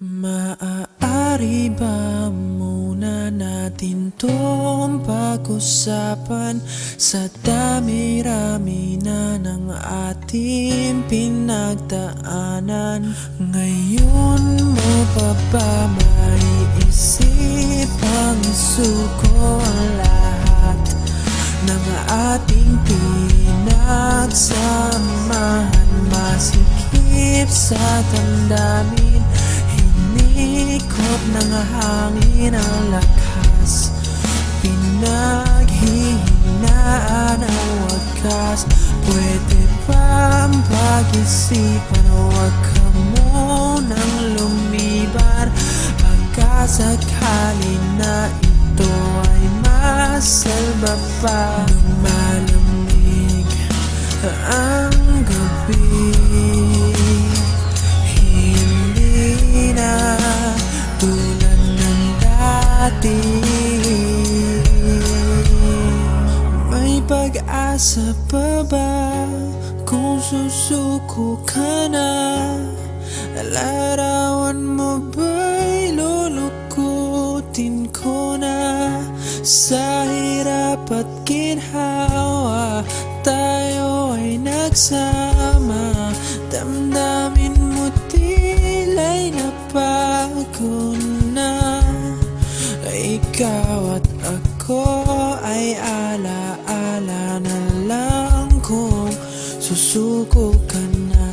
Maaari ba muna natin tong pag-usapan sa dami-rami na ng ating pinagdaanan? Ngayon mo pa ba maiisip ang isuko ang lahat ng ating pinagsamahan? Masikip sa damdamin, hinikot ng hangin ang lakas, pinaghihinaan ang wagas. Pwede bang pag-isipan, huwag ka munang lumiban, pagkasakali na ito ay masalba pa. Nung malamig ang gabi, tulad ng dati, may pag-asa pa ba kung susuko ka na? Larawan mo ba'y lulukutin ko na? Sa hirap at ginhawa tayo ay nagsama, damdamin mo tila'y napagod na. Ikaw at ako ay alaala na lang kung susuko ka na.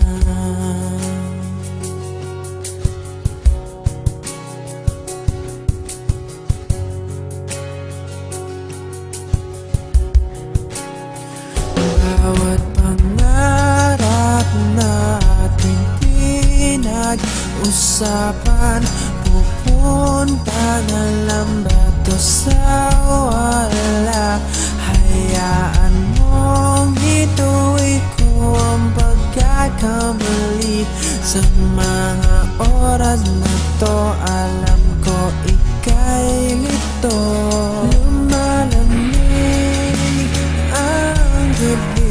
Bawat pangarap natin pinag-usapan, pupunta na lang ba to sa wala? Hayaan mong ituloy ko ang pagkakamali. Sa mga oras na to, alam ko ika'y lito. Lumalamig ang gabi,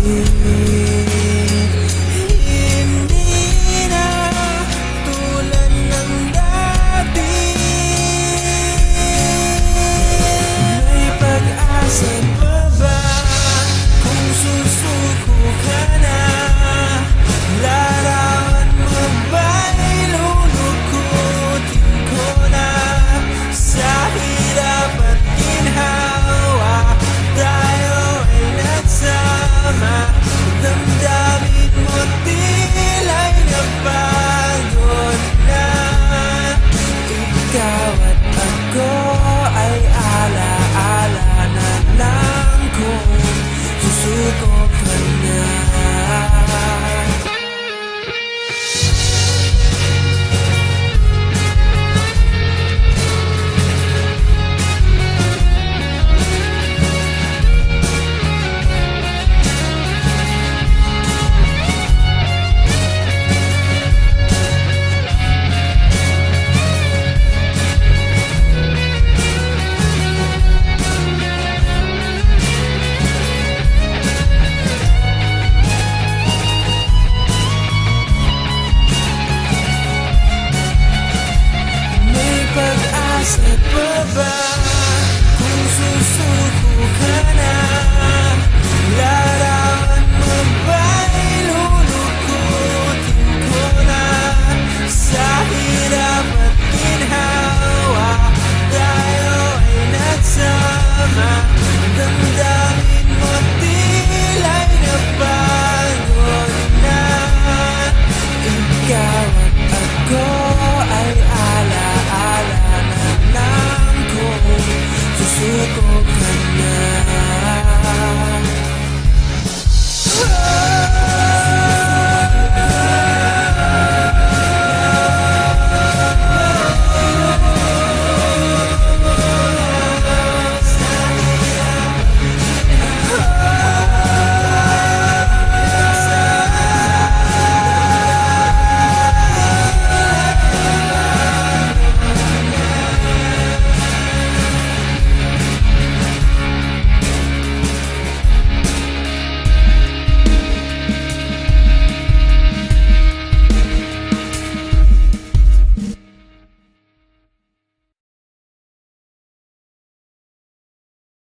kung susuko ka na? Larawan mo ba'y lulukutin ko na? Sa hirap at ginhawa tayo ay nagsama, damdamin mo tila'y napagod na. Ikaw at ako ay alaala na lang kung susuko